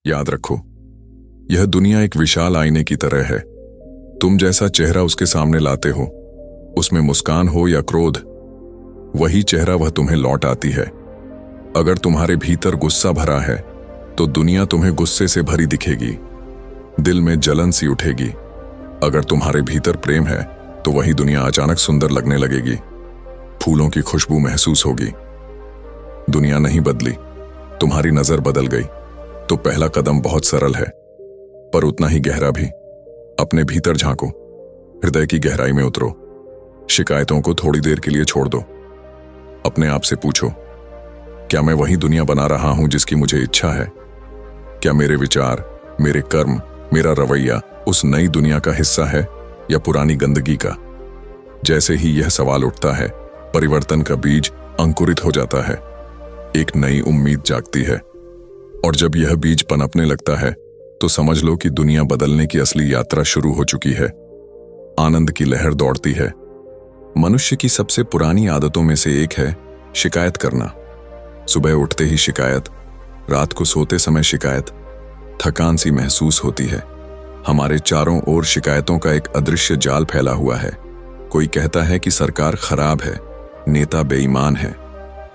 याद रखो, यह दुनिया एक विशाल आईने की तरह है। तुम जैसा चेहरा उसके सामने लाते हो, उसमें मुस्कान हो या क्रोध, वही चेहरा वह तुम्हें लौट आती है। अगर तुम्हारे भीतर गुस्सा भरा है तो दुनिया तुम्हें गुस्से से भरी दिखेगी, दिल में जलन सी उठेगी। अगर तुम्हारे भीतर प्रेम है तो वही दुनिया अचानक सुंदर लगने लगेगी, फूलों की खुशबू महसूस होगी। दुनिया नहीं बदली, तुम्हारी नजर बदल गई। तो पहला कदम बहुत सरल है, पर उतना ही गहरा भी। अपने भीतर झांको, हृदय की गहराई में उतरो, शिकायतों को थोड़ी देर के लिए छोड़ दो। अपने आप से पूछो, क्या मैं वही दुनिया बना रहा हूं जिसकी मुझे इच्छा है? क्या मेरे विचार, मेरे कर्म, मेरा रवैया उस नई दुनिया का हिस्सा है या पुरानी गंदगी का? जैसे ही यह सवाल उठता है, परिवर्तन का बीज अंकुरित हो जाता है, एक नई उम्मीद जागती है। और जब यह बीज पनपने लगता है तो समझ लो कि दुनिया बदलने की असली यात्रा शुरू हो चुकी है। आनंद की लहर दौड़ती है। मनुष्य की सबसे पुरानी आदतों में से एक है शिकायत करना। सुबह उठते ही शिकायत, रात को सोते समय शिकायत, थकान सी महसूस होती है। हमारे चारों ओर शिकायतों का एक अदृश्य जाल फैला हुआ है। कोई कहता है कि सरकार खराब है, नेता बेईमान है,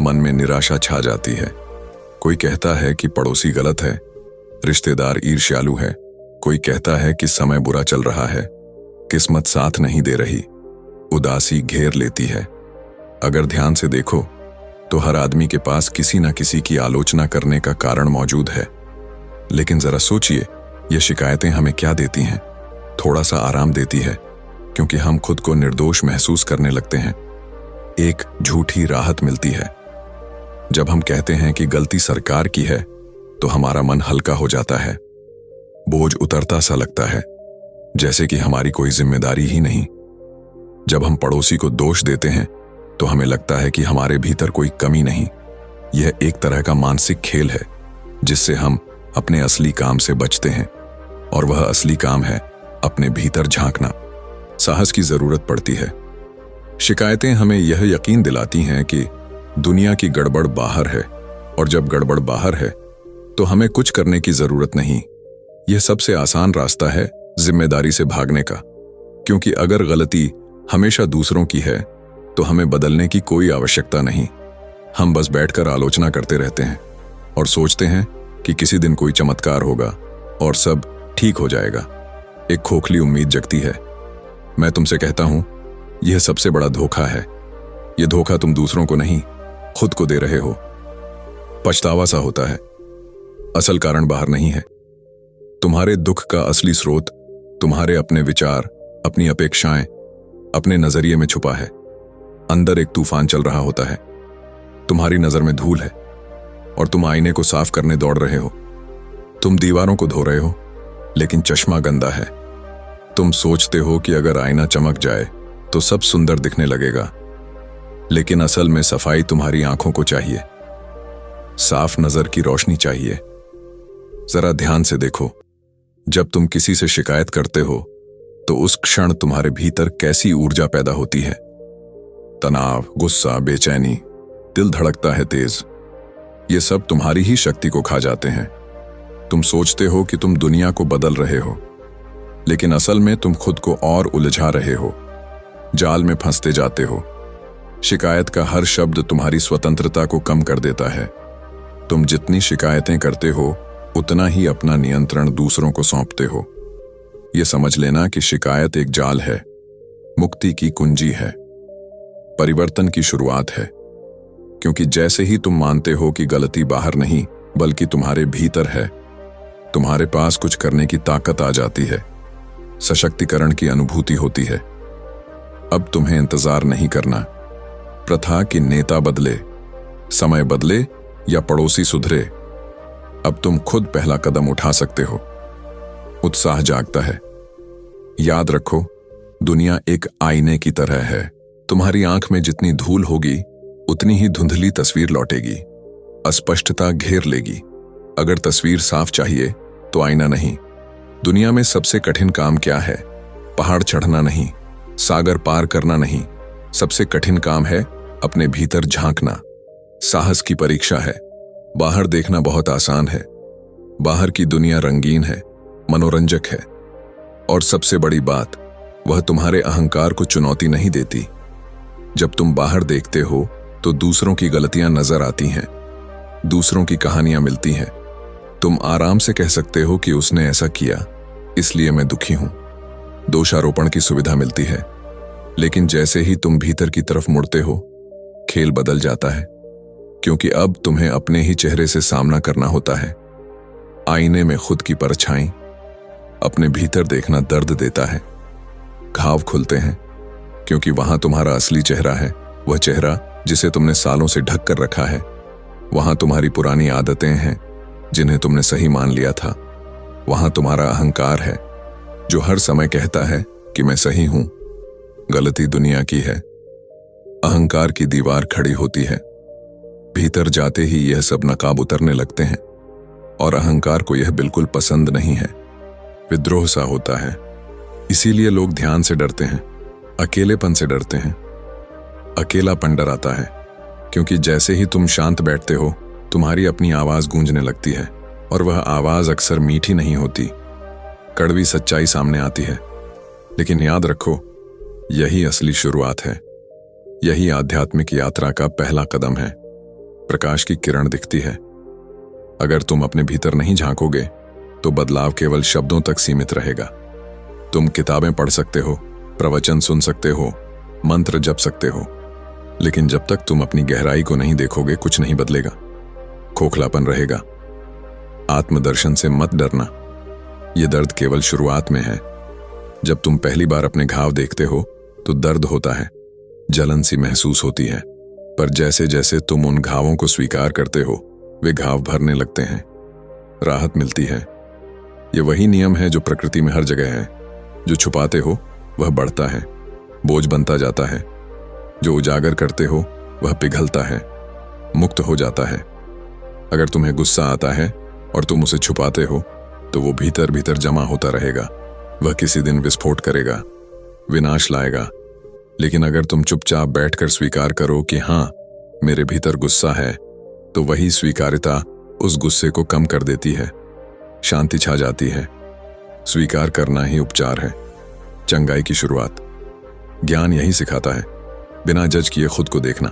मन में निराशा छा जाती है। कोई कहता है कि पड़ोसी गलत है, रिश्तेदार ईर्ष्यालु है। कोई कहता है कि समय बुरा चल रहा है, किस्मत साथ नहीं दे रही। उदासी घेर लेती है। अगर ध्यान से देखो तो हर आदमी के पास किसी न किसी की आलोचना करने का कारण मौजूद है। लेकिन जरा सोचिए, ये शिकायतें हमें क्या देती हैं? थोड़ा सा आराम देती है, क्योंकि हम खुद को निर्दोष महसूस करने लगते हैं। एक झूठी राहत मिलती है। जब हम कहते हैं कि गलती सरकार की है तो हमारा मन हल्का हो जाता है, बोझ उतरता सा लगता है, जैसे कि हमारी कोई जिम्मेदारी ही नहीं। जब हम पड़ोसी को दोष देते हैं तो हमें लगता है कि हमारे भीतर कोई कमी नहीं। यह एक तरह का मानसिक खेल है जिससे हम अपने असली काम से बचते हैं, और वह असली काम है अपने भीतर झांकना। साहस की जरूरत पड़ती है। शिकायतें हमें यह यकीन दिलाती हैं कि दुनिया की गड़बड़ बाहर है, और जब गड़बड़ बाहर है तो हमें कुछ करने की जरूरत नहीं। यह सबसे आसान रास्ता है जिम्मेदारी से भागने का, क्योंकि अगर गलती हमेशा दूसरों की है तो हमें बदलने की कोई आवश्यकता नहीं। हम बस बैठकर आलोचना करते रहते हैं और सोचते हैं कि किसी दिन कोई चमत्कार होगा और सब ठीक हो जाएगा। एक खोखली उम्मीद जगती है। मैं तुमसे कहता हूं, यह सबसे बड़ा धोखा है। यह धोखा तुम दूसरों को नहीं, खुद को दे रहे हो। पछतावा सा होता है। असल कारण बाहर नहीं है। तुम्हारे दुख का असली स्रोत तुम्हारे अपने विचार, अपनी अपेक्षाएं, अपने नजरिए में छुपा है। अंदर एक तूफान चल रहा होता है। तुम्हारी नजर में धूल है और तुम आईने को साफ करने दौड़ रहे हो। तुम दीवारों को धो रहे हो, लेकिन चश्मा गंदा है। तुम सोचते हो कि अगर आईना चमक जाए तो सब सुंदर दिखने लगेगा, लेकिन असल में सफाई तुम्हारी आंखों को चाहिए। साफ नजर की रोशनी चाहिए। जरा ध्यान से देखो, जब तुम किसी से शिकायत करते हो तो उस क्षण तुम्हारे भीतर कैसी ऊर्जा पैदा होती है? तनाव, गुस्सा, बेचैनी, दिल धड़कता है तेज। ये सब तुम्हारी ही शक्ति को खा जाते हैं। तुम सोचते हो कि तुम दुनिया को बदल रहे हो, लेकिन असल में तुम खुद को और उलझा रहे हो, जाल में फंसते जाते हो। शिकायत का हर शब्द तुम्हारी स्वतंत्रता को कम कर देता है। तुम जितनी शिकायतें करते हो उतना ही अपना नियंत्रण दूसरों को सौंपते हो। यह समझ लेना कि शिकायत एक जाल है, मुक्ति की कुंजी है, परिवर्तन की शुरुआत है। क्योंकि जैसे ही तुम मानते हो कि गलती बाहर नहीं बल्कि तुम्हारे भीतर है, तुम्हारे पास कुछ करने की ताकत आ जाती है, सशक्तिकरण की अनुभूति होती है। अब तुम्हें इंतजार नहीं करना प्रथा कि नेता बदले, समय बदले या पड़ोसी सुधरे। अब तुम खुद पहला कदम उठा सकते हो। उत्साह जागता है। याद रखो, दुनिया एक आईने की तरह है। तुम्हारी आंख में जितनी धूल होगी उतनी ही धुंधली तस्वीर लौटेगी, अस्पष्टता घेर लेगी। अगर तस्वीर साफ चाहिए तो आईना नहीं। दुनिया में सबसे कठिन काम क्या है? पहाड़ चढ़ना नहीं, सागर पार करना नहीं। सबसे कठिन काम है अपने भीतर झांकना। साहस की परीक्षा है। बाहर देखना बहुत आसान है, बाहर की दुनिया रंगीन है, मनोरंजक है, और सबसे बड़ी बात, वह तुम्हारे अहंकार को चुनौती नहीं देती। जब तुम बाहर देखते हो तो दूसरों की गलतियां नजर आती हैं, दूसरों की कहानियां मिलती हैं। तुम आराम से कह सकते हो कि उसने ऐसा किया इसलिए मैं दुखी हूं। दोषारोपण की सुविधा मिलती है। लेकिन जैसे ही तुम भीतर की तरफ मुड़ते हो, खेल बदल जाता है, क्योंकि अब तुम्हें अपने ही चेहरे से सामना करना होता है। आईने में खुद की परछाई, अपने भीतर देखना दर्द देता है। घाव खुलते हैं, क्योंकि वहां तुम्हारा असली चेहरा है, वह चेहरा जिसे तुमने सालों से ढक कर रखा है। वहां तुम्हारी पुरानी आदतें हैं जिन्हें तुमने सही मान लिया था। वहां तुम्हारा अहंकार है जो हर समय कहता है कि मैं सही हूं। गलती दुनिया की है, अहंकार की दीवार खड़ी होती है। भीतर जाते ही यह सब नकाब उतरने लगते हैं, और अहंकार को यह बिल्कुल पसंद नहीं है। विद्रोह सा होता है। इसीलिए लोग ध्यान से डरते हैं, अकेलेपन से डरते हैं। अकेलापन डराता है, क्योंकि जैसे ही तुम शांत बैठते हो, तुम्हारी अपनी आवाज गूंजने लगती है, और वह आवाज अक्सर मीठी नहीं होती। कड़वी सच्चाई सामने आती है। लेकिन याद रखो, यही असली शुरुआत है। यही आध्यात्मिक यात्रा का पहला कदम है। प्रकाश की किरण दिखती है। अगर तुम अपने भीतर नहीं झांकोगे तो बदलाव केवल शब्दों तक सीमित रहेगा। तुम किताबें पढ़ सकते हो, प्रवचन सुन सकते हो, मंत्र जप सकते हो, लेकिन जब तक तुम अपनी गहराई को नहीं देखोगे, कुछ नहीं बदलेगा। खोखलापन रहेगा। आत्मदर्शन से मत डरना। यह दर्द केवल शुरुआत में है। जब तुम पहली बार अपने घाव देखते हो तो दर्द होता है, जलन सी महसूस होती है। पर जैसे जैसे तुम उन घावों को स्वीकार करते हो, वे घाव भरने लगते हैं। राहत मिलती है। यह वही नियम है जो प्रकृति में हर जगह है। जो छुपाते हो वह बढ़ता है, बोझ बनता जाता है। जो उजागर करते हो वह पिघलता है, मुक्त हो जाता है। अगर तुम्हें गुस्सा आता है और तुम उसे छुपाते हो तो वो भीतर भीतर जमा होता रहेगा। वह किसी दिन विस्फोट करेगा, विनाश लाएगा। लेकिन अगर तुम चुपचाप बैठकर स्वीकार करो कि हाँ, मेरे भीतर गुस्सा है, तो वही स्वीकारिता उस गुस्से को कम कर देती है। शांति छा जाती है। स्वीकार करना ही उपचार है, चंगाई की शुरुआत। ज्ञान यही सिखाता है, बिना जज किए खुद को देखना।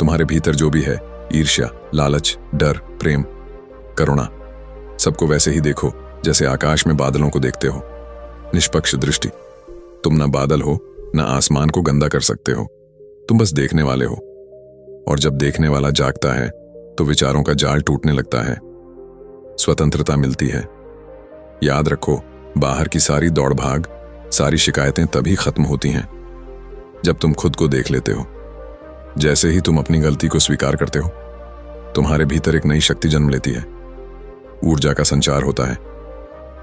तुम्हारे भीतर जो भी है, ईर्ष्या, लालच, डर, प्रेम, करुणा, सबको वैसे ही देखो जैसे आकाश में बादलों को देखते हो। निष्पक्ष दृष्टि। तुम ना बादल हो, ना आसमान को गंदा कर सकते हो। तुम बस देखने वाले हो। और जब देखने वाला जागता है तो विचारों का जाल टूटने लगता है। स्वतंत्रता मिलती है। याद रखो, बाहर की सारी दौड़ भाग, सारी शिकायतें तभी खत्म होती हैं जब तुम खुद को देख लेते हो। जैसे ही तुम अपनी गलती को स्वीकार करते हो, तुम्हारे भीतर एक नई शक्ति जन्म लेती है। ऊर्जा का संचार होता है।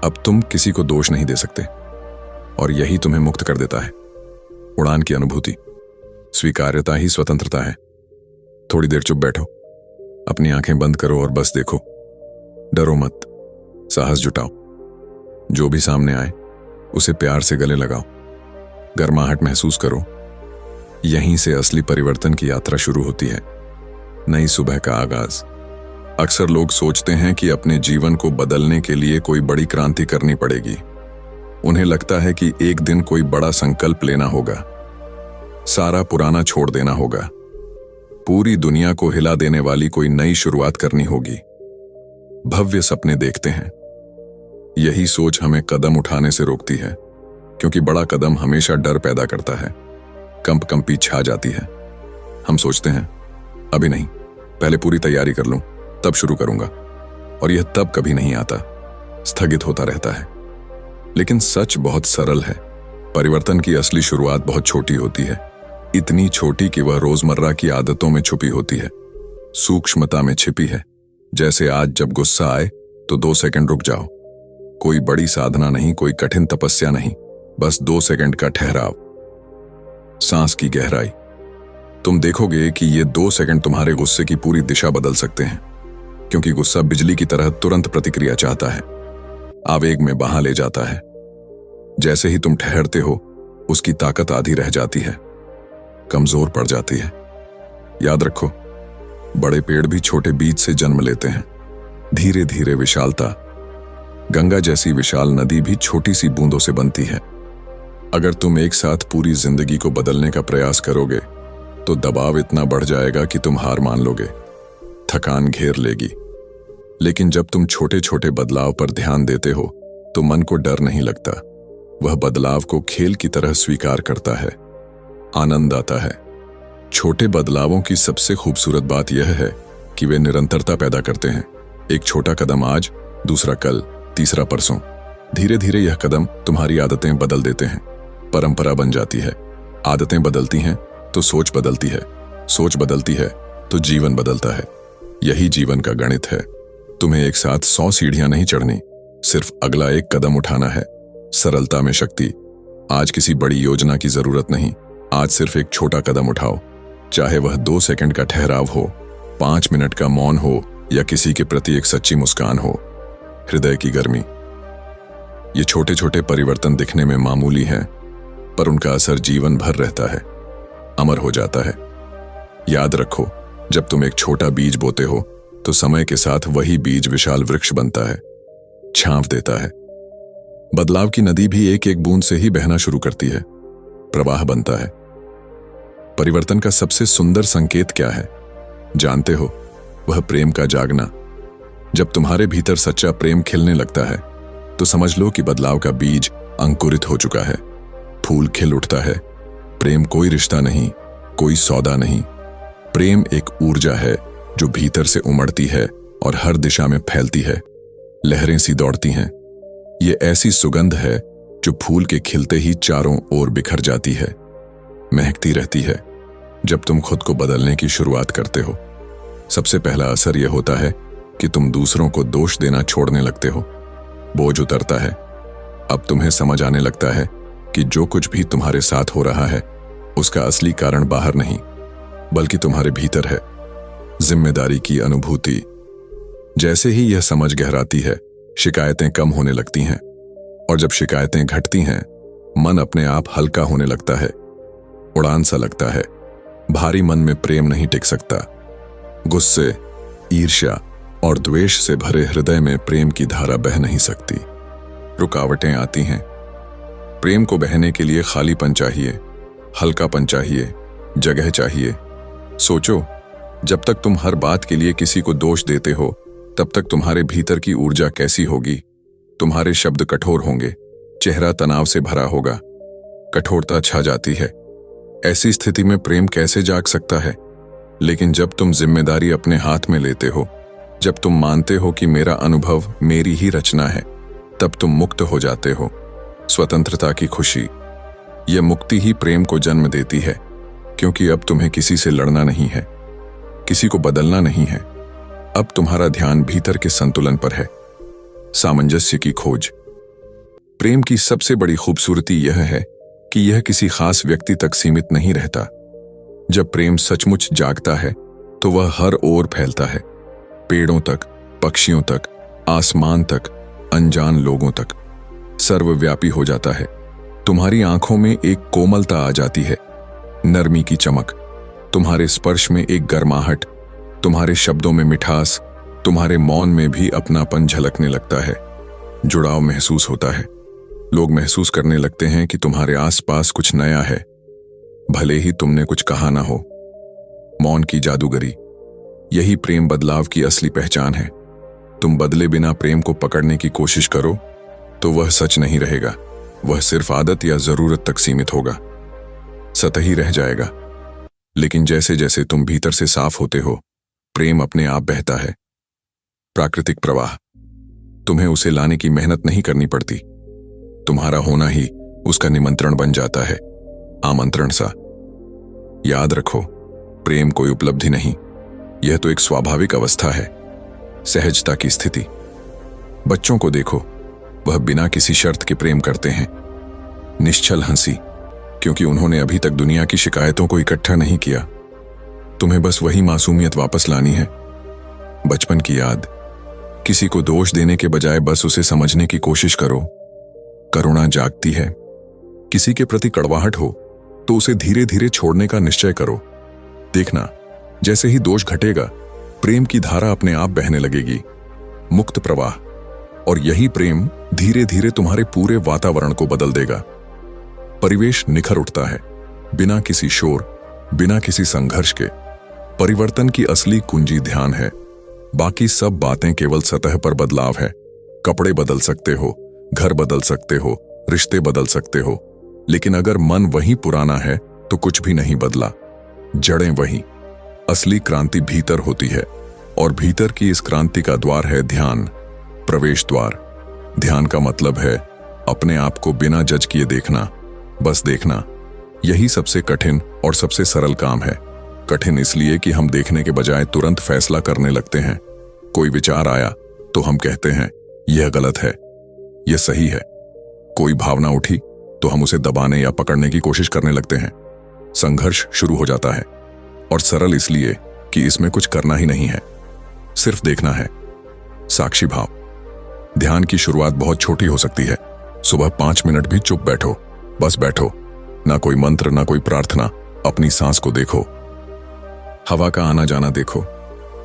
अब तुम किसी को दोष नहीं दे सकते, और यही तुम्हें मुक्त कर देता है। उड़ान की अनुभूति। स्वीकार्यता ही स्वतंत्रता है। थोड़ी देर चुप बैठो, अपनी आंखें बंद करो और बस देखो। डरो मत, साहस जुटाओ। जो भी सामने आए उसे प्यार से गले लगाओ। गर्माहट महसूस करो। यहीं से असली परिवर्तन की यात्रा शुरू होती है। नई सुबह का आगाज। अक्सर लोग सोचते हैं कि अपने जीवन को बदलने के लिए कोई बड़ी क्रांति करनी पड़ेगी। उन्हें लगता है कि एक दिन कोई बड़ा संकल्प लेना होगा, सारा पुराना छोड़ देना होगा, पूरी दुनिया को हिला देने वाली कोई नई शुरुआत करनी होगी। भव्य सपने देखते हैं। यही सोच हमें कदम उठाने से रोकती है, क्योंकि बड़ा कदम हमेशा डर पैदा करता है। कंपी छा जाती है। हम सोचते हैं, अभी नहीं, पहले पूरी तैयारी कर लूं, तब शुरू करूंगा। और यह तब कभी नहीं आता, स्थगित होता रहता है। लेकिन सच बहुत सरल है। परिवर्तन की असली शुरुआत बहुत छोटी होती है। इतनी छोटी कि वह रोजमर्रा की आदतों में छुपी होती है, सूक्ष्मता में छिपी है। जैसे आज जब गुस्सा आए तो 2 सेकंड रुक जाओ। कोई बड़ी साधना नहीं, कोई कठिन तपस्या नहीं, बस 2 सेकंड का ठहराव, सांस की गहराई। तुम देखोगे कि ये 2 सेकंड तुम्हारे गुस्से की पूरी दिशा बदल सकते हैं, क्योंकि गुस्सा बिजली की तरह तुरंत प्रतिक्रिया चाहता है, आवेग में बहा ले जाता है। जैसे ही तुम ठहरते हो, उसकी ताकत आधी रह जाती है, कमजोर पड़ जाती है। याद रखो, बड़े पेड़ भी छोटे बीज से जन्म लेते हैं। धीरे धीरे विशालता, गंगा जैसी विशाल नदी भी छोटी सी बूंदों से बनती है। अगर तुम एक साथ पूरी जिंदगी को बदलने का प्रयास करोगे तो दबाव इतना बढ़ जाएगा कि तुम हार मान लोगे, थकान घेर लेगी। लेकिन जब तुम छोटे छोटे बदलाव पर ध्यान देते हो तो मन को डर नहीं लगता, वह बदलाव को खेल की तरह स्वीकार करता है, आनंद आता है। छोटे बदलावों की सबसे खूबसूरत बात यह है कि वे निरंतरता पैदा करते हैं। एक छोटा कदम आज, दूसरा कल, तीसरा परसों। धीरे धीरे यह कदम तुम्हारी आदतें बदल देते हैं, परंपरा बन जाती है। आदतें बदलती हैं तो सोच बदलती है, सोच बदलती है तो जीवन बदलता है। यही जीवन का गणित है। तुम्हें एक साथ 100 सीढ़ियां नहीं चढ़नी, सिर्फ अगला एक कदम उठाना है। सरलता में शक्ति। आज किसी बड़ी योजना की जरूरत नहीं, आज सिर्फ एक छोटा कदम उठाओ, चाहे वह 2 सेकंड का ठहराव हो, 5 मिनट का मौन हो या किसी के प्रति एक सच्ची मुस्कान हो। हृदय की गर्मी। ये छोटे छोटे परिवर्तन दिखने में मामूली हैं, पर उनका असर जीवन भर रहता है, अमर हो जाता है। याद रखो, जब तुम एक छोटा बीज बोते हो तो समय के साथ वही बीज विशाल वृक्ष बनता है, छांव देता है। बदलाव की नदी भी एक एक बूंद से ही बहना शुरू करती है, प्रवाह बनता है। परिवर्तन का सबसे सुंदर संकेत क्या है जानते हो? वह प्रेम का जागना। जब तुम्हारे भीतर सच्चा प्रेम खिलने लगता है तो समझ लो कि बदलाव का बीज अंकुरित हो चुका है, फूल खिल उठता है। प्रेम कोई रिश्ता नहीं, कोई सौदा नहीं। प्रेम एक ऊर्जा है जो भीतर से उमड़ती है और हर दिशा में फैलती है, लहरें सी दौड़ती हैं। ये ऐसी सुगंध है जो फूल के खिलते ही चारों ओर बिखर जाती है, महकती रहती है। जब तुम खुद को बदलने की शुरुआत करते हो, सबसे पहला असर यह होता है कि तुम दूसरों को दोष देना छोड़ने लगते हो। बोझ उतरता है। अब तुम्हें समझ आने लगता है कि जो कुछ भी तुम्हारे साथ हो रहा है उसका असली कारण बाहर नहीं बल्कि तुम्हारे भीतर है। जिम्मेदारी की अनुभूति। जैसे ही यह समझ गहराती है, शिकायतें कम होने लगती हैं, और जब शिकायतें घटती हैं, मन अपने आप हल्का होने लगता है, उड़ान सा लगता है। भारी मन में प्रेम नहीं टिक सकता। गुस्से, ईर्ष्या और द्वेष से भरे हृदय में प्रेम की धारा बह नहीं सकती। रुकावटें आती हैं। प्रेम को बहने के लिए खालीपन चाहिए, हल्कापन चाहिए, जगह चाहिए। सोचो, जब तक तुम हर बात के लिए किसी को दोष देते हो, तब तक तुम्हारे भीतर की ऊर्जा कैसी होगी? तुम्हारे शब्द कठोर होंगे, चेहरा तनाव से भरा होगा, कठोरता छा जाती है। ऐसी स्थिति में प्रेम कैसे जाग सकता है? लेकिन जब तुम जिम्मेदारी अपने हाथ में लेते हो, जब तुम मानते हो कि मेरा अनुभव मेरी ही रचना है, तब तुम मुक्त हो जाते हो। स्वतंत्रता की खुशी। यह मुक्ति ही प्रेम को जन्म देती है, क्योंकि अब तुम्हें किसी से लड़ना नहीं है, किसी को बदलना नहीं है। अब तुम्हारा ध्यान भीतर के संतुलन पर है, सामंजस्य की खोज। प्रेम की सबसे बड़ी खूबसूरती यह है कि यह किसी खास व्यक्ति तक सीमित नहीं रहता। जब प्रेम सचमुच जागता है तो वह हर ओर फैलता है, पेड़ों तक, पक्षियों तक, आसमान तक, अनजान लोगों तक, सर्वव्यापी हो जाता है। तुम्हारी आंखों में एक कोमलता आ जाती है, नरमी की चमक, तुम्हारे स्पर्श में एक गर्माहट, तुम्हारे शब्दों में मिठास, तुम्हारे मौन में भी अपनापन झलकने लगता है। जुड़ाव महसूस होता है। लोग महसूस करने लगते हैं कि तुम्हारे आसपास कुछ नया है, भले ही तुमने कुछ कहा ना हो। मौन की जादूगरी। यही प्रेम बदलाव की असली पहचान है। तुम बदले बिना प्रेम को पकड़ने की कोशिश करो तो वह सच नहीं रहेगा, वह सिर्फ आदत या जरूरत तक सीमित होगा, सतही रह जाएगा। लेकिन जैसे जैसे तुम भीतर से साफ होते हो, प्रेम अपने आप बहता है। प्राकृतिक प्रवाह। तुम्हें उसे लाने की मेहनत नहीं करनी पड़ती, तुम्हारा होना ही उसका निमंत्रण बन जाता है, आमंत्रण सा। याद रखो, प्रेम कोई उपलब्धि नहीं, यह तो एक स्वाभाविक अवस्था है, सहजता की स्थिति। बच्चों को देखो, वह बिना किसी शर्त के प्रेम करते हैं। निश्चल हंसी, क्योंकि उन्होंने अभी तक दुनिया की शिकायतों को इकट्ठा नहीं किया। तुम्हें बस वही मासूमियत वापस लानी है, बचपन की याद। किसी को दोष देने के बजाय बस उसे समझने की कोशिश करो। करुणा जागती है। किसी के प्रति कड़वाहट हो तो उसे धीरे धीरे छोड़ने का निश्चय करो। देखना, जैसे ही दोष घटेगा, प्रेम की धारा अपने आप बहने लगेगी। मुक्त प्रवाह। और यही प्रेम धीरे धीरे तुम्हारे पूरे वातावरण को बदल देगा। परिवेश निखर उठता है, बिना किसी शोर, बिना किसी संघर्ष के। परिवर्तन की असली कुंजी ध्यान है, बाकी सब बातें केवल सतह पर बदलाव है। कपड़े बदल सकते हो, घर बदल सकते हो, रिश्ते बदल सकते हो, लेकिन अगर मन वही पुराना है तो कुछ भी नहीं बदला। जड़ें वही। असली क्रांति भीतर होती है, और भीतर की इस क्रांति का द्वार है ध्यान, प्रवेश द्वार। ध्यान का मतलब है अपने आप को बिना जज किए देखना, बस देखना। यही सबसे कठिन और सबसे सरल काम है। कठिन इसलिए कि हम देखने के बजाय तुरंत फैसला करने लगते हैं। कोई विचार आया तो हम कहते हैं यह गलत है, यह सही है। कोई भावना उठी तो हम उसे दबाने या पकड़ने की कोशिश करने लगते हैं। संघर्ष शुरू हो जाता है, और सरल इसलिए कि इसमें कुछ करना ही नहीं है, सिर्फ देखना है। साक्षी भाव। ध्यान की शुरुआत बहुत छोटी हो सकती है। सुबह 5 मिनट भी चुप बैठो, बस बैठो। ना कोई मंत्र, ना कोई प्रार्थना, अपनी सांस को देखो, हवा का आना जाना देखो,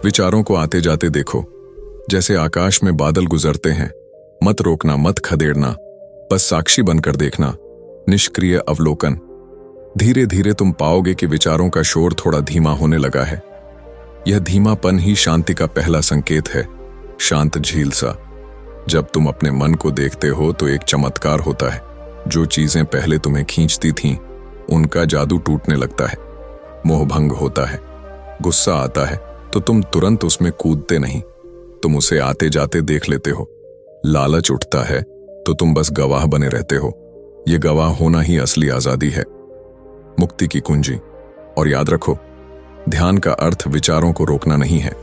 विचारों को आते जाते देखो, जैसे आकाश में बादल गुजरते हैं। मत रोकना, मत खदेड़ना, बस साक्षी बनकर देखना। निष्क्रिय अवलोकन। धीरे धीरे तुम पाओगे कि विचारों का शोर थोड़ा धीमा होने लगा है। यह धीमापन ही शांति का पहला संकेत है, शांत झील सा। जब तुम अपने मन को देखते हो तो एक चमत्कार होता है। जो चीजें पहले तुम्हें खींचती थीं, उनका जादू टूटने लगता है। मोहभंग होता है। गुस्सा आता है तो तुम तुरंत उसमें कूदते नहीं, तुम उसे आते जाते देख लेते हो। लालच उठता है तो तुम बस गवाह बने रहते हो। ये गवाह होना ही असली आजादी है, मुक्ति की कुंजी। और याद रखो, ध्यान का अर्थ विचारों को रोकना नहीं है।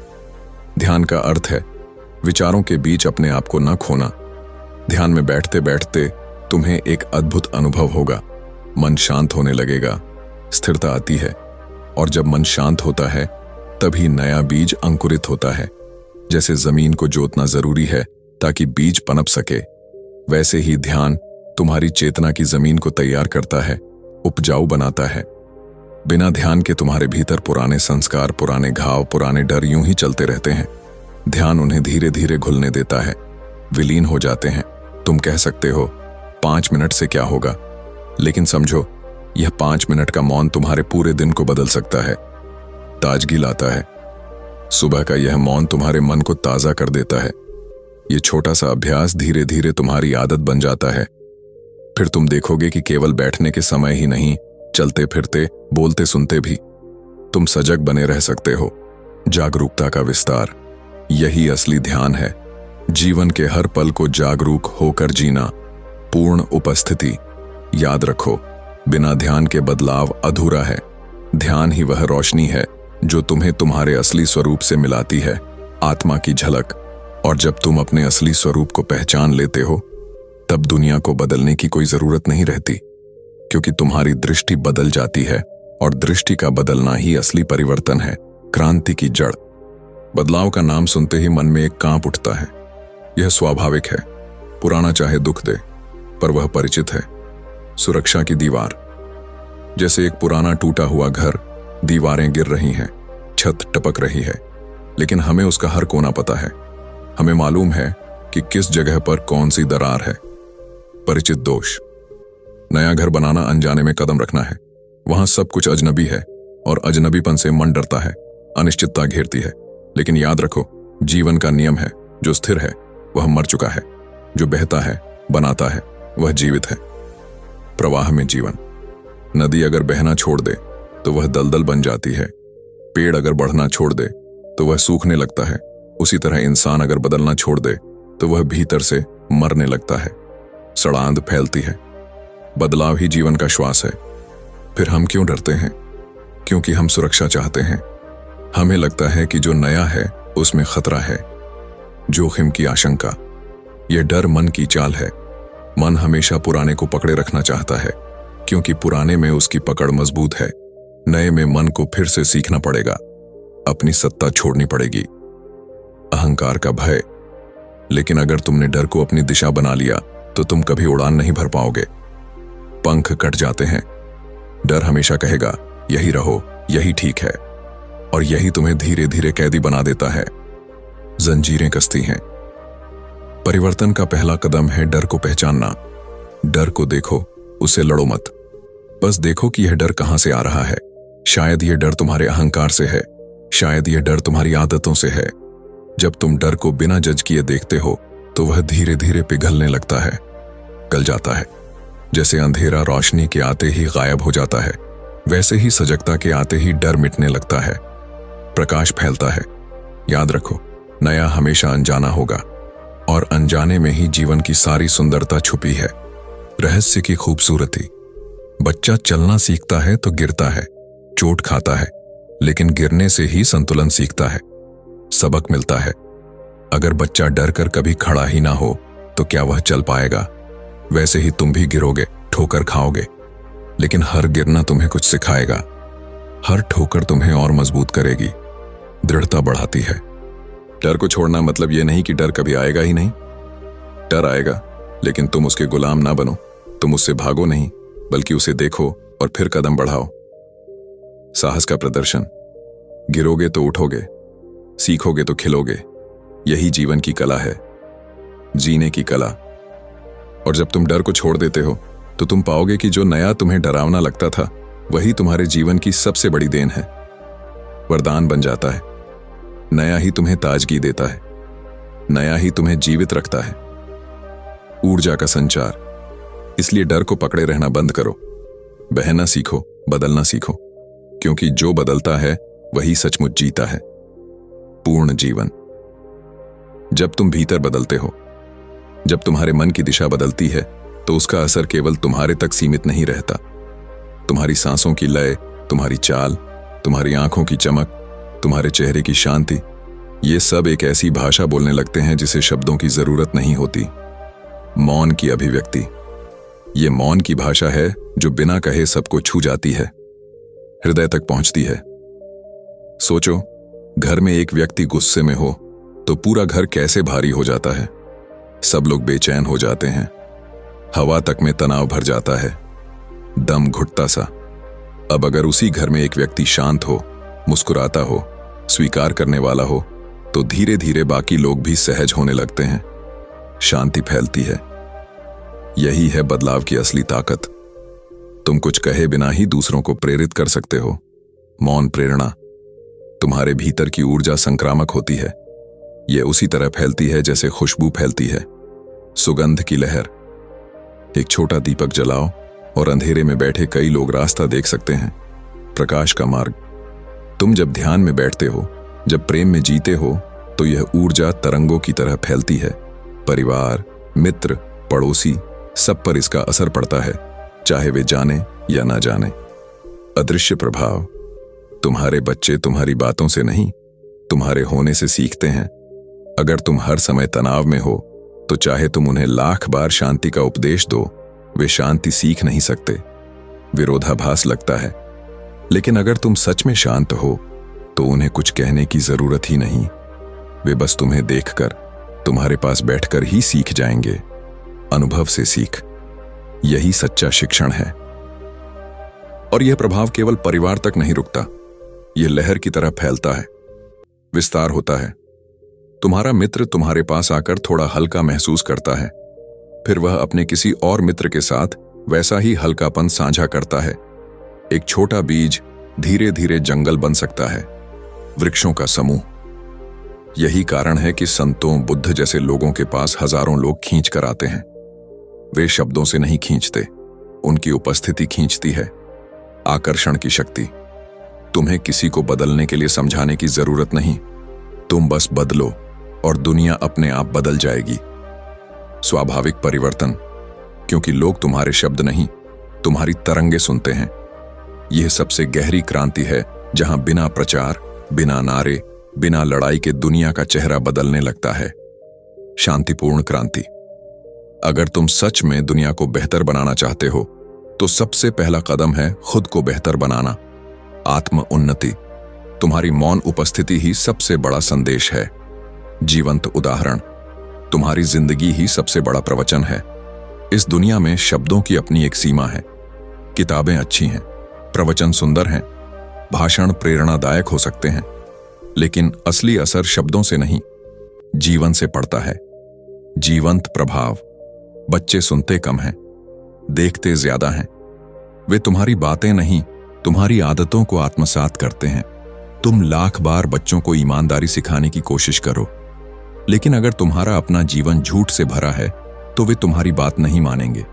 ध्यान का अर्थ है विचारों के बीच अपने आप को न खोना। ध्यान में बैठते बैठते तुम्हें एक अद्भुत अनुभव होगा। मन शांत होने लगेगा, स्थिरता आती है, और जब मन शांत होता है तभी नया बीज अंकुरित होता है। जैसे जमीन को जोतना जरूरी है ताकि बीज पनप सके, वैसे ही ध्यान तुम्हारी चेतना की जमीन को तैयार करता है, उपजाऊ बनाता है। बिना ध्यान के तुम्हारे भीतर पुराने संस्कार, पुराने घाव, पुराने डर यूं ही चलते रहते हैं। ध्यान उन्हें धीरे धीरे घुलने देता है, विलीन हो जाते हैं। तुम कह सकते हो 5 मिनट से क्या होगा, लेकिन समझो यह 5 मिनट का मौन तुम्हारे पूरे दिन को बदल सकता है, ताजगी लाता है। सुबह का यह मौन तुम्हारे मन को ताजा कर देता है। यह छोटा सा अभ्यास धीरे धीरे तुम्हारी आदत बन जाता है। फिर तुम देखोगे कि केवल बैठने के समय ही नहीं, चलते फिरते, बोलते सुनते भी तुम सजग बने रह सकते हो। जागरूकता का विस्तार, यही असली ध्यान है। जीवन के हर पल को जागरूक होकर जीना, पूर्ण उपस्थिति। याद रखो, बिना ध्यान के बदलाव अधूरा है। ध्यान ही वह रोशनी है जो तुम्हें तुम्हारे असली स्वरूप से मिलाती है, आत्मा की झलक। और जब तुम अपने असली स्वरूप को पहचान लेते हो, तब दुनिया को बदलने की कोई जरूरत नहीं रहती, क्योंकि तुम्हारी दृष्टि बदल जाती है, और दृष्टि का बदलना ही असली परिवर्तन है, क्रांति की जड़। बदलाव का नाम सुनते ही मन में एक कांप उठता है। यह स्वाभाविक है। पुराना चाहे दुख दे, पर वह परिचित है। सुरक्षा की दीवार। जैसे एक पुराना टूटा हुआ घर, दीवारें गिर रही हैं, छत टपक रही है, लेकिन हमें उसका हर कोना पता है। हमें मालूम है कि किस जगह पर कौन सी दरार है। परिचित दोष। नया घर बनाना अनजाने में कदम रखना है। वहां सब कुछ अजनबी है, और अजनबीपन से मन डरता है, अनिश्चितता घेरती है। लेकिन याद रखो, जीवन का नियम है, जो स्थिर है वह मर चुका है, जो बहता है, बनाता है, वह जीवित है। प्रवाह में जीवन। नदी अगर बहना छोड़ दे तो वह दलदल बन जाती है। पेड़ अगर बढ़ना छोड़ दे तो वह सूखने लगता है। उसी तरह इंसान अगर बदलना छोड़ दे तो वह भीतर से मरने लगता है, सड़ांध फैलती है। बदलाव ही जीवन का श्वास है। फिर हम क्यों डरते हैं? क्योंकि हम सुरक्षा चाहते हैं। हमें लगता है कि जो नया है उसमें खतरा है, जोखिम की आशंका। यह डर मन की चाल है। मन हमेशा पुराने को पकड़े रखना चाहता है, क्योंकि पुराने में उसकी पकड़ मजबूत है। नए में मन को फिर से सीखना पड़ेगा, अपनी सत्ता छोड़नी पड़ेगी। अहंकार का भय। लेकिन अगर तुमने डर को अपनी दिशा बना लिया तो तुम कभी उड़ान नहीं भर पाओगे। पंख कट जाते हैं। डर हमेशा कहेगा यही रहो, यही ठीक है, और यही तुम्हें धीरे धीरे कैदी बना देता है। जंजीरें कसती हैं। परिवर्तन का पहला कदम है डर को पहचानना। डर को देखो, उससे लड़ो मत। बस देखो कि यह डर कहां से आ रहा है। शायद यह डर तुम्हारे अहंकार से है, शायद यह डर तुम्हारी आदतों से है। जब तुम डर को बिना जज किए देखते हो तो वह धीरे धीरे पिघलने लगता है, गल जाता है। जैसे अंधेरा रोशनी के आते ही गायब हो जाता है, वैसे ही सजगता के आते ही डर मिटने लगता है, प्रकाश फैलता है। याद रखो, नया हमेशा अनजाना होगा और अनजाने में ही जीवन की सारी सुंदरता छुपी है, रहस्य की खूबसूरती। बच्चा चलना सीखता है तो गिरता है, चोट खाता है, लेकिन गिरने से ही संतुलन सीखता है, सबक मिलता है। अगर बच्चा डर कर कभी खड़ा ही ना हो तो क्या वह चल पाएगा? वैसे ही तुम भी गिरोगे, ठोकर खाओगे, लेकिन हर गिरना तुम्हें कुछ सिखाएगा। हर ठोकर तुम्हें और मजबूत करेगी, दृढ़ता बढ़ाती है। डर को छोड़ना मतलब यह नहीं कि डर कभी आएगा ही नहीं। डर आएगा, लेकिन तुम उसके गुलाम ना बनो। तुम उससे भागो नहीं, बल्कि उसे देखो और फिर कदम बढ़ाओ। साहस का प्रदर्शन। गिरोगे तो उठोगे, सीखोगे तो खिलोगे। यही जीवन की कला है, जीने की कला। और जब तुम डर को छोड़ देते हो तो तुम पाओगे कि जो नया तुम्हें डरावना लगता था वही तुम्हारे जीवन की सबसे बड़ी देन है, वरदान बन जाता है। नया ही तुम्हें ताजगी देता है, नया ही तुम्हें जीवित रखता है। ऊर्जा का संचार। इसलिए डर को पकड़े रहना बंद करो, बहना सीखो, बदलना सीखो, क्योंकि जो बदलता है वही सचमुच जीता है। पूर्ण जीवन। जब तुम भीतर बदलते हो, जब तुम्हारे मन की दिशा बदलती है, तो उसका असर केवल तुम्हारे तक सीमित नहीं रहता। तुम्हारी सांसों की लय, तुम्हारी चाल, तुम्हारी आंखों की चमक, तुम्हारे चेहरे की शांति, ये सब एक ऐसी भाषा बोलने लगते हैं जिसे शब्दों की जरूरत नहीं होती। मौन की अभिव्यक्ति। ये मौन की भाषा है जो बिना कहे सबको छू जाती है, हृदय तक पहुंचती है। सोचो, घर में एक व्यक्ति गुस्से में हो तो पूरा घर कैसे भारी हो जाता है। सब लोग बेचैन हो जाते हैं, हवा तक में तनाव भर जाता है, दम घुटता सा। अब अगर उसी घर में एक व्यक्ति शांत हो, मुस्कुराता हो, स्वीकार करने वाला हो, तो धीरे धीरे बाकी लोग भी सहज होने लगते हैं, शांति फैलती है। यही है बदलाव की असली ताकत। तुम कुछ कहे बिना ही दूसरों को प्रेरित कर सकते हो। मौन प्रेरणा। तुम्हारे भीतर की ऊर्जा संक्रामक होती है। यह उसी तरह फैलती है जैसे खुशबू फैलती है, सुगंध की लहर। एक छोटा दीपक जलाओ और अंधेरे में बैठे कई लोग रास्ता देख सकते हैं, प्रकाश का मार्ग। तुम जब ध्यान में बैठते हो, जब प्रेम में जीते हो, तो यह ऊर्जा तरंगों की तरह फैलती है। परिवार, मित्र, पड़ोसी, सब पर इसका असर पड़ता है, चाहे वे जाने या ना जाने। अदृश्य प्रभाव। तुम्हारे बच्चे तुम्हारी बातों से नहीं, तुम्हारे होने से सीखते हैं। अगर तुम हर समय तनाव में हो तो चाहे तुम उन्हें लाख बार शांति का उपदेश दो, वे शांति सीख नहीं सकते। विरोधाभास लगता है, लेकिन अगर तुम सच में शांत हो तो उन्हें कुछ कहने की जरूरत ही नहीं। वे बस तुम्हें देखकर, तुम्हारे पास बैठकर ही सीख जाएंगे। अनुभव से सीख। यही सच्चा शिक्षण है। और यह प्रभाव केवल परिवार तक नहीं रुकता, यह लहर की तरह फैलता है, विस्तार होता है। तुम्हारा मित्र तुम्हारे पास आकर थोड़ा हल्का महसूस करता है, फिर वह अपने किसी और मित्र के साथ वैसा ही हल्कापन साझा करता है। एक छोटा बीज धीरे धीरे जंगल बन सकता है, वृक्षों का समूह। यही कारण है कि संतों, बुद्ध जैसे लोगों के पास हजारों लोग खींच कर आते हैं। वे शब्दों से नहीं खींचते, उनकी उपस्थिति खींचती है। आकर्षण की शक्ति। तुम्हें किसी को बदलने के लिए समझाने की जरूरत नहीं, तुम बस बदलो और दुनिया अपने आप बदल जाएगी। स्वाभाविक परिवर्तन। क्योंकि लोग तुम्हारे शब्द नहीं, तुम्हारी तरंगे सुनते हैं। यह सबसे गहरी क्रांति है जहां बिना प्रचार, बिना नारे, बिना लड़ाई के दुनिया का चेहरा बदलने लगता है। शांतिपूर्ण क्रांति। अगर तुम सच में दुनिया को बेहतर बनाना चाहते हो तो सबसे पहला कदम है खुद को बेहतर बनाना। आत्म उन्नति। तुम्हारी मौन उपस्थिति ही सबसे बड़ा संदेश है। जीवंत उदाहरण। तुम्हारी जिंदगी ही सबसे बड़ा प्रवचन है। इस दुनिया में शब्दों की अपनी एक सीमा है। किताबें अच्छी हैं, प्रवचन सुंदर हैं, भाषण प्रेरणादायक हो सकते हैं, लेकिन असली असर शब्दों से नहीं, जीवन से पड़ता है। जीवंत प्रभाव। बच्चे सुनते कम हैं, देखते ज्यादा हैं। वे तुम्हारी बातें नहीं, तुम्हारी आदतों को आत्मसात करते हैं। तुम लाख बार बच्चों को ईमानदारी सिखाने की कोशिश करो, लेकिन अगर तुम्हारा अपना जीवन झूठ से भरा है तो वे तुम्हारी बात नहीं मानेंगे।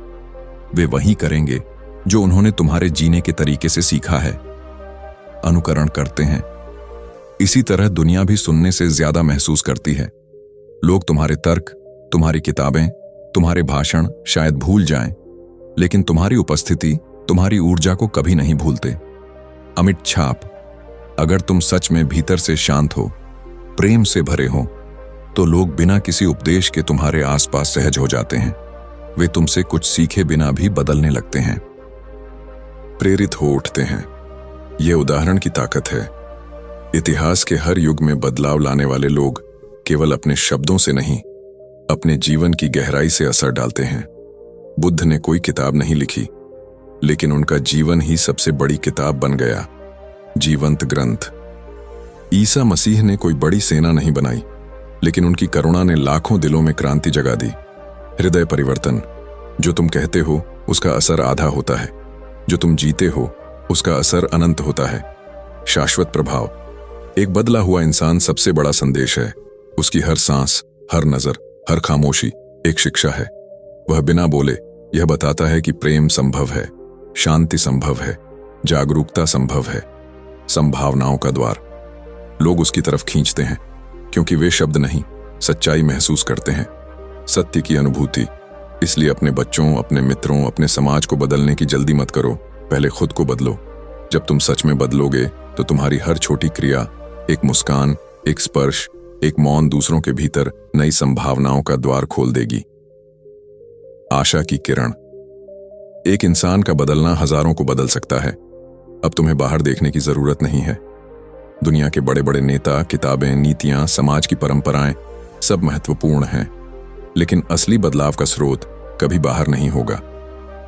वे वही करेंगे जो उन्होंने तुम्हारे जीने के तरीके से सीखा है, अनुकरण करते हैं। इसी तरह दुनिया भी सुनने से ज्यादा महसूस करती है। लोग तुम्हारे तर्क, तुम्हारी किताबें, तुम्हारे भाषण शायद भूल जाएं, लेकिन तुम्हारी उपस्थिति, तुम्हारी ऊर्जा को कभी नहीं भूलते। अमिट छाप। अगर तुम सच में भीतर से शांत हो, प्रेम से भरे हो, तो लोग बिना किसी उपदेश के तुम्हारे आसपास सहज हो जाते हैं। वे तुमसे कुछ सीखे बिना भी बदलने लगते हैं, प्रेरित हो उठते हैं। यह उदाहरण की ताकत है। इतिहास के हर युग में बदलाव लाने वाले लोग केवल अपने शब्दों से नहीं, अपने जीवन की गहराई से असर डालते हैं। बुद्ध ने कोई किताब नहीं लिखी, लेकिन उनका जीवन ही सबसे बड़ी किताब बन गया, जीवंत ग्रंथ। ईसा मसीह ने कोई बड़ी सेना नहीं बनाई, लेकिन उनकी करुणा ने लाखों दिलों में क्रांति जगा दी। हृदय परिवर्तन। जो तुम कहते हो उसका असर आधा होता है, जो तुम जीते हो उसका असर अनंत होता है। शाश्वत प्रभाव। एक बदला हुआ इंसान सबसे बड़ा संदेश है। उसकी हर सांस, हर नजर, हर खामोशी एक शिक्षा है। वह बिना बोले यह बताता है कि प्रेम संभव है, शांति संभव है, जागरूकता संभव है, संभावनाओं का द्वार। लोग उसकी तरफ खींचते हैं क्योंकि वे शब्द नहीं, सच्चाई महसूस करते हैं, सत्य की अनुभूति। इसलिए अपने बच्चों, अपने मित्रों, अपने समाज को बदलने की जल्दी मत करो, पहले खुद को बदलो। जब तुम सच में बदलोगे तो तुम्हारी हर छोटी क्रिया, एक मुस्कान, एक स्पर्श, एक मौन दूसरों के भीतर नई संभावनाओं का द्वार खोल देगी। आशा की किरण। एक इंसान का बदलना हजारों को बदल सकता है। अब तुम्हें बाहर देखने की जरूरत नहीं है। दुनिया के बड़े बड़े नेता, किताबें, नीतियां, समाज की परंपराएं सब महत्वपूर्ण हैं, लेकिन असली बदलाव का स्रोत कभी बाहर नहीं होगा।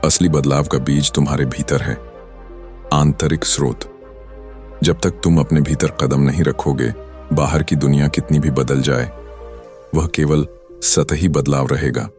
असली बदलाव का बीज तुम्हारे भीतर है, आंतरिक स्रोत। जब तक तुम अपने भीतर कदम नहीं रखोगे, बाहर की दुनिया कितनी भी बदल जाए, वह केवल सतही बदलाव रहेगा।